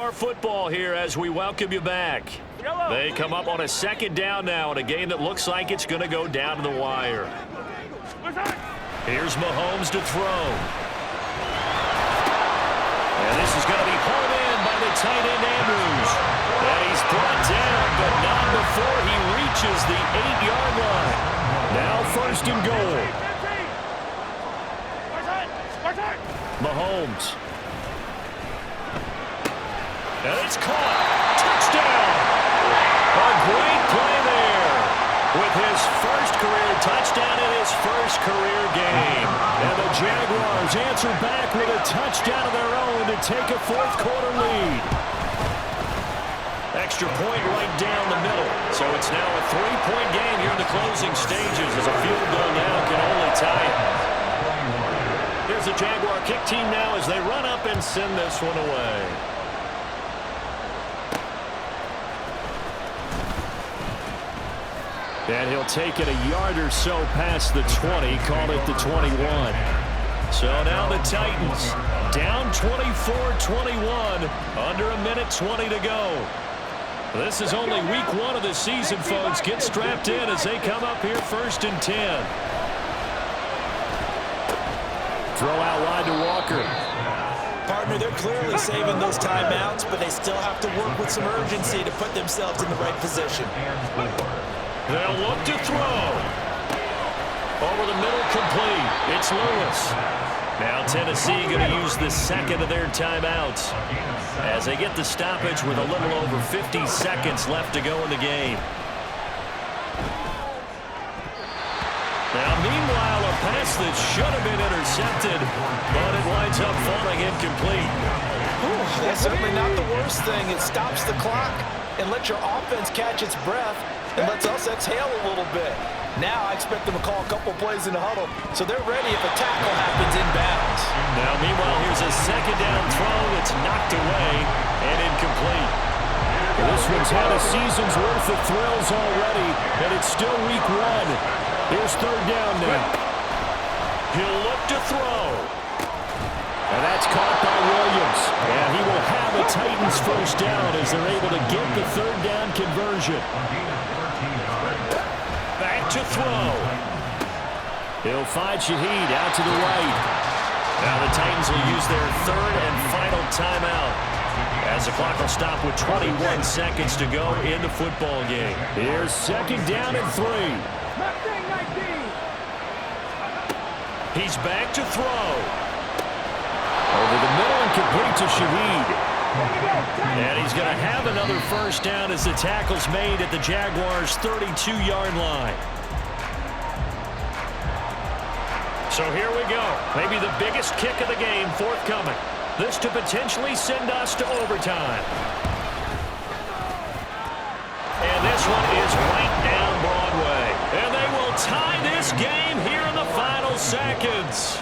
Our football here as we welcome you back. They come up on a second down now in a game that looks like it's going to go down to the wire. Here's Mahomes to throw. And this is going to be hauled in by the tight end Andrews. And he's brought down, but not before he reaches the 8-yard line. Now first and goal. Mahomes. And it's caught. Touchdown. A great play there with his first career touchdown in his first career game. And the Jaguars answer back with a touchdown of their own to take a fourth-quarter lead. Extra point right down the middle. So it's now a 3-point game here in the closing stages as a field goal now can only tie it. Here's the Jaguar kick team now as they run up and send this one away. And he'll take it a yard or so past the 20, call it the 21. So now the Titans down 24-21, under a minute 20 to go. This is only week 1 of the season, folks. Get strapped in as they come up here first and 10. Throw out wide to Walker. Partner, they're clearly saving those timeouts, but they still have to work with some urgency to put themselves in the right position. They'll look to throw. Over the middle, complete. It's Lewis. Now Tennessee going to use the second of their timeouts as they get the stoppage with a little over 50 seconds left to go in the game. Now, meanwhile, a pass that should have been intercepted, but it winds up falling incomplete. That's certainly not the worst thing. It stops the clock and lets your offense catch its breath and lets us exhale a little bit. Now I expect them to call a couple plays in the huddle, so they're ready if a tackle happens inbounds. Now, meanwhile, here's a second down throw that's knocked away and incomplete. This one's had a season's worth of thrills already, and it's still week 1. Here's third down now. He'll look to throw. And that's caught by Williams. And he will have a Titans first down as they're able to get the third down conversion. Back to throw. He'll find Shaheed out to the right. Now the Titans will use their third and final timeout as the clock will stop with 21 seconds to go in the football game. Here's second down and 3. He's back to throw. Over the middle and complete to Shaheed. And he's going to have another first down as the tackle's made at the Jaguars' 32-yard line. So here we go. Maybe the biggest kick of the game forthcoming. This to potentially send us to overtime. And this one is right down Broadway. And they will tie this game here in the final seconds.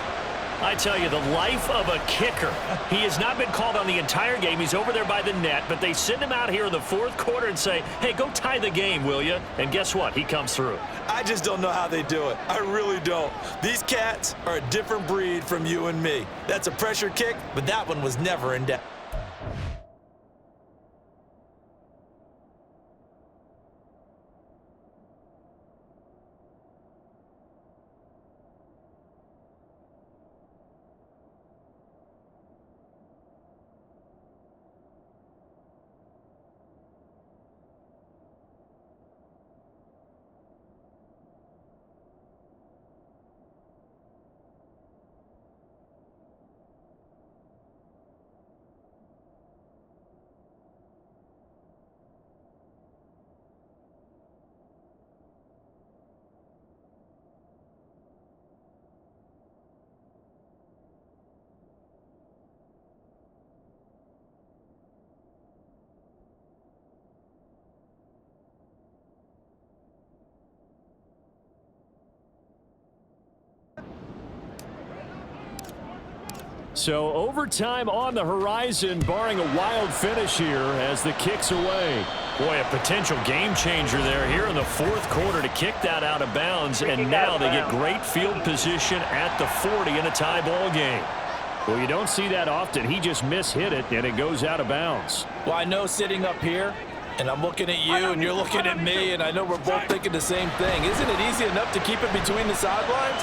I tell you, the life of a kicker. He has not been called on the entire game. He's over there by the net, but they send him out here in the fourth quarter and say, hey, go tie the game, will you? And guess what? He comes through. I just don't know how they do it. I really don't. These cats are a different breed from you and me. That's a pressure kick, but that one was never in doubt. So overtime on the horizon, barring a wild finish here as the kick's away. Boy, a potential game changer there here in the fourth quarter to kick that out of bounds. And now they get great field position at the 40 in a tie ball game. Well, you don't see that often. He just mishit it, and it goes out of bounds. Well, I know sitting up here, and I'm looking at you, and you're looking at me, and I know we're both thinking the same thing. Isn't it easy enough to keep it between the sidelines?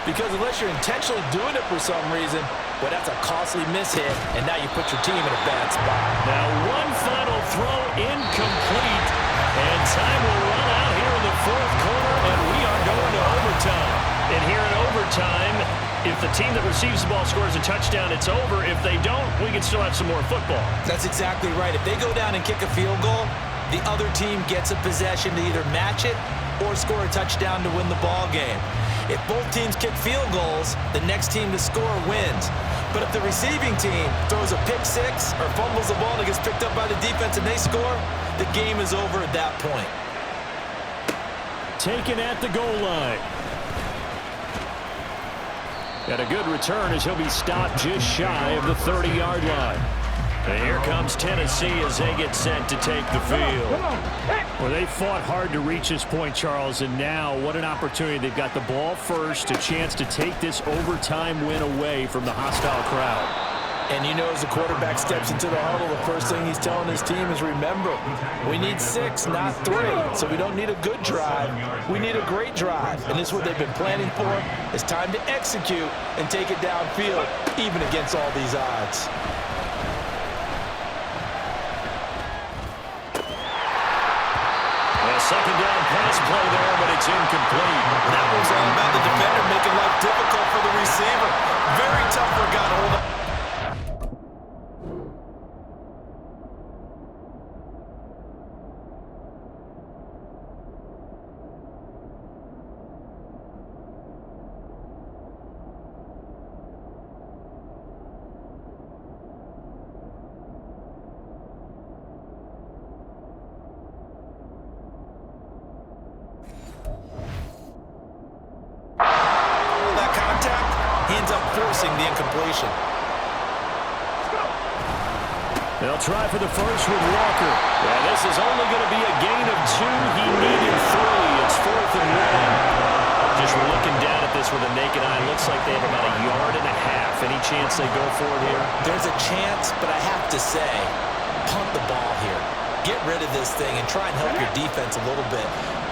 Because unless you're intentionally doing it for some reason, well, that's a costly mishit, and now you put your team in a bad spot. Now one final throw incomplete, and time will run out here in the fourth quarter, and we are going to overtime. And here in overtime, if the team that receives the ball scores a touchdown, it's over. If they don't, we can still have some more football. That's exactly right. If they go down and kick a field goal, the other team gets a possession to either match it or score a touchdown to win the ball game. If both teams kick field goals, the next team to score wins. But if the receiving team throws a pick six or fumbles the ball and it gets picked up by the defense and they score, the game is over at that point. Taken at the goal line. And a good return as he'll be stopped just shy of the 30-yard line. And here comes Tennessee as they get set to take the field. Well, they fought hard to reach this point, Charles, and now what an opportunity. They've got the ball first, a chance to take this overtime win away from the hostile crowd. And you know, as the quarterback steps into the huddle, the first thing he's telling his team is, remember, we need 6, not 3. So we don't need a good drive. We need a great drive. And this is what they've been planning for. It's time to execute and take it downfield, even against all these odds. Second down pass play there, but it's incomplete. That was all about the defender making life difficult for the receiver. Very tough for a guy to hold up. Forcing the incompletion. They'll try for the first with Walker. Yeah, this is only going to be a gain of 2. He needed 3. It's 4th and 1. Just looking down at this with a naked eye, looks like they have about 1.5 yards. Any chance they go for it here? There's a chance, but I have to say, punt the ball here. Get rid of this thing and try and help your defense a little bit.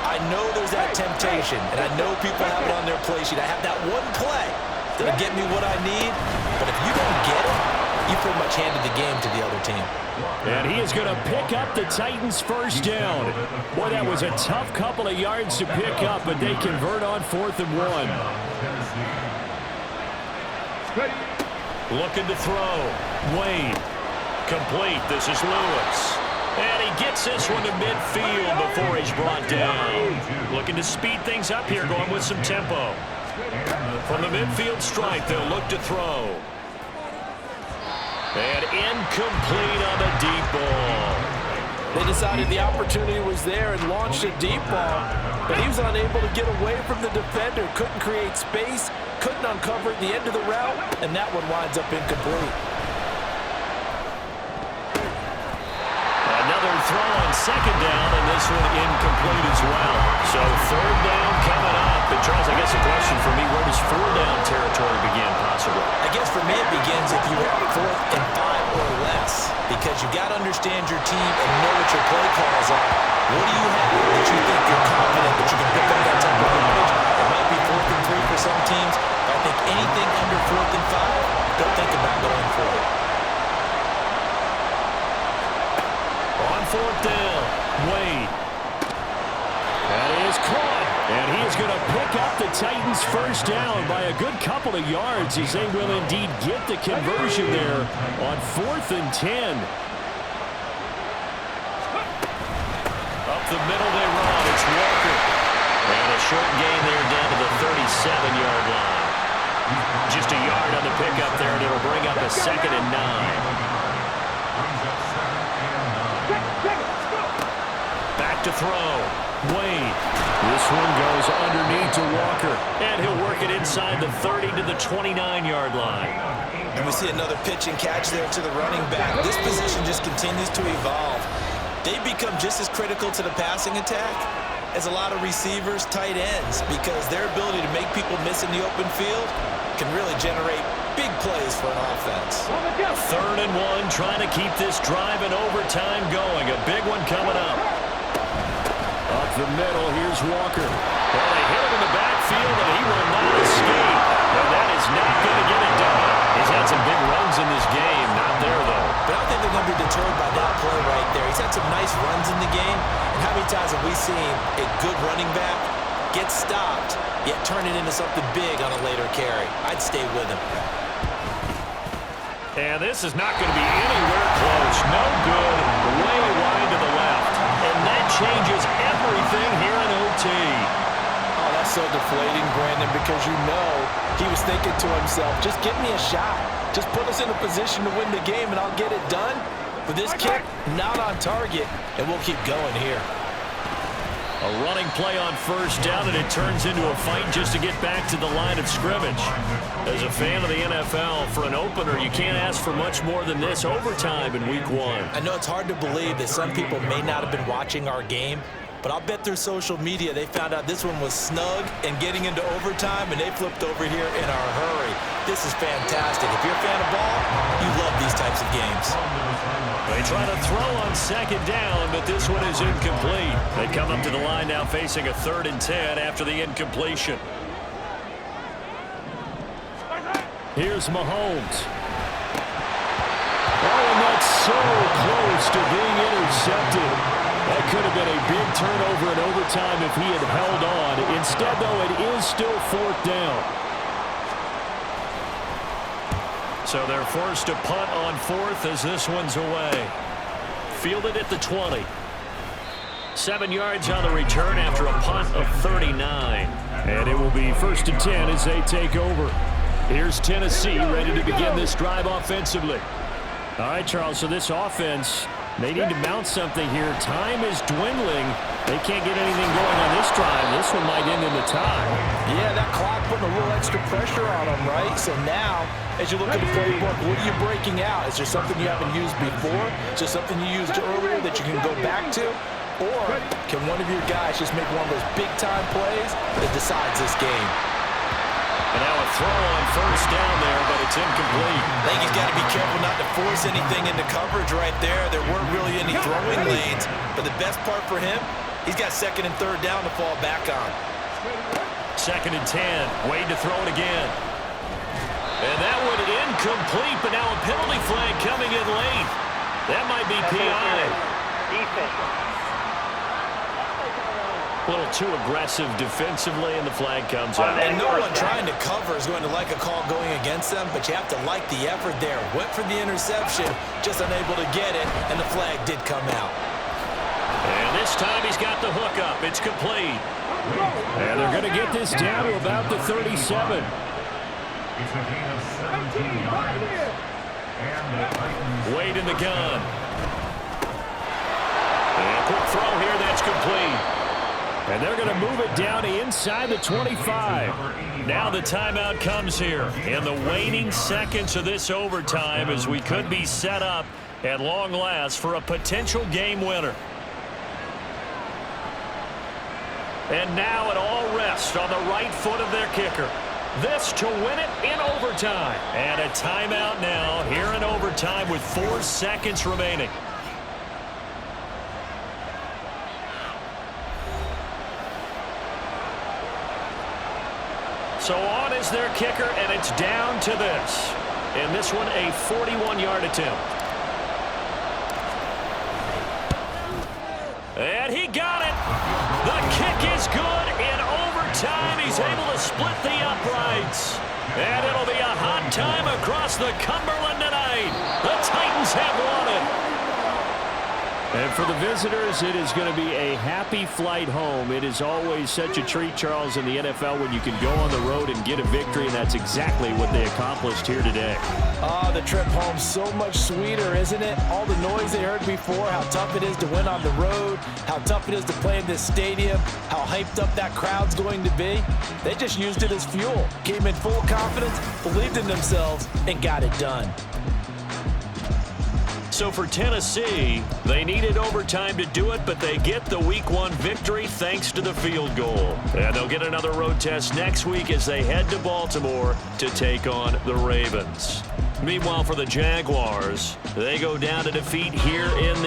I know there's that temptation, and I know people have it on their play sheet. I have that one play that'll get me what I need, but if you don't get it, you pretty much handed the game to the other team. And he is going to pick up the Titans' first down. Boy, that was a tough couple of yards to pick up, but they convert on 4th and 1. Looking to throw. Wade. Complete. This is Lewis. And he gets this one to midfield before he's brought down. Looking to speed things up here, going with some tempo. From the midfield stripe, they'll look to throw. And incomplete on the deep ball. They decided the opportunity was there and launched a deep ball, but he was unable to get away from the defender, couldn't create space, couldn't uncover the end of the route, and that one winds up incomplete. Another throw on second down, and this one incomplete as well. So 3rd down coming up. And Charles, I guess a question for me, where does 4 down territory begin possibly? I guess for me it begins if you have 4th and 5 or less, because you got to understand your team and know what your play calls are. What do you have that you think you're confident that you can pick up that type of yardage? It might be 4th and 3 for some teams, but I think anything under 4th and 5, don't think about going for it. On 4th down, Wade. That is caught. And he is going to pick up the Titans' first down by a good couple of yards as they will indeed get the conversion there on 4th and 10. Up the middle they run. It's Walker. And a short gain there down to the 37-yard line. Just a yard on the pickup there, and it'll bring up a 2nd and 9. Back to throw. Wade. This one goes underneath to Walker, and he'll work it inside the 30 to the 29-yard line. And we see another pitch and catch there to the running back. This position just continues to evolve. They become just as critical to the passing attack as a lot of receivers, tight ends, because their ability to make people miss in the open field can really generate big plays for an offense. 3rd and 1, trying to keep this drive in overtime going. A big one coming up. Up the middle, here's Walker. Well, they hit him in the backfield, and he will not escape. And that is not going to get it done. He's had some big runs in this game. Not there, though. But I don't think they're going to be deterred by that play right there. He's had some nice runs in the game. And how many times have we seen a good running back get stopped, yet turn it into something big on a later carry? I'd stay with him. And this is not going to be anywhere close. No good. Way wide to the left. And that changes everything here in OT. Oh, that's so deflating, Brandon, because you know he was thinking to himself, just give me a shot. Just put us in a position to win the game, and I'll get it done. But this kick, not on target, and we'll keep going here. A running play on 1st down, and it turns into a fight just to get back to the line of scrimmage. As a fan of the NFL, for an opener, you can't ask for much more than this overtime in Week 1. I know it's hard to believe that some people may not have been watching our game, but I'll bet through social media they found out this one was snug and getting into overtime, and they flipped over here in a hurry. This is fantastic. If you're a fan of ball, you love these types of games. They try to throw on 2nd down, but this one is incomplete. They come up to the line now facing a 3rd and 10 after the incompletion. Here's Mahomes. Oh, and that's so close to being intercepted. That could have been a big turnover in overtime if he had held on. Instead, though, it is still 4th down. So they're forced to punt on 4th as this one's away. Fielded at the 20. 7 yards on the return after a punt of 39. And it will be 1st and 10 as they take over. Here's Tennessee ready to begin this drive offensively. All right, Charles, so this offense, they need to mount something here. Time is dwindling. They can't get anything going on this drive. This one might end in the tie. Yeah, that clock putting a little extra pressure on them, right? So now, as you look at the playbook, what are you breaking out? Is there something you haven't used before? Is there something you used earlier that you can go back to? Or can one of your guys just make one of those big-time plays that decides this game? And now a throw on 1st down there, but it's incomplete. I think he's got to be careful not to force anything into coverage right there. There weren't really any throwing lanes. But the best part for him, he's got 2nd and 3rd down to fall back on. 2nd and 10. Wade to throw it again. And that one incomplete, but now a penalty flag coming in late. That might be PI. A little too aggressive defensively, and the flag comes out. And no one trying to cover is going to like a call going against them, but you have to like the effort there. Went for the interception, just unable to get it, and the flag did come out. And this time he's got the hook up. It's complete. And they're going to get this down to about the 37. It's a gain of 17 yards. And the Titans. Wade in the gun. And quick throw here, that's complete. And they're going to move it down to inside the 25. Now the timeout comes here in the waning seconds of this overtime as we could be set up at long last for a potential game winner. And now it all rests on the right foot of their kicker. This to win it in overtime. And a timeout now here in overtime with 4 seconds remaining. So on is their kicker, and it's down to this. And this one, a 41-yard attempt. And he got it. The kick is good. In overtime, he's able to split the uprights. And it'll be a hot time across the Cumberland tonight. The Titans have won it. And for the visitors, it is going to be a happy flight home. It is always such a treat, Charles, in the NFL when you can go on the road and get a victory, and that's exactly what they accomplished here today. Oh, the trip home so much sweeter, isn't it? All the noise they heard before, how tough it is to win on the road, how tough it is to play in this stadium, how hyped up that crowd's going to be. They just used it as fuel, came in full confidence, believed in themselves, and got it done. So for Tennessee, they needed overtime to do it, but they get the Week 1 victory thanks to the field goal. And they'll get another road test next week as they head to Baltimore to take on the Ravens. Meanwhile, for the Jaguars, they go down to defeat here in the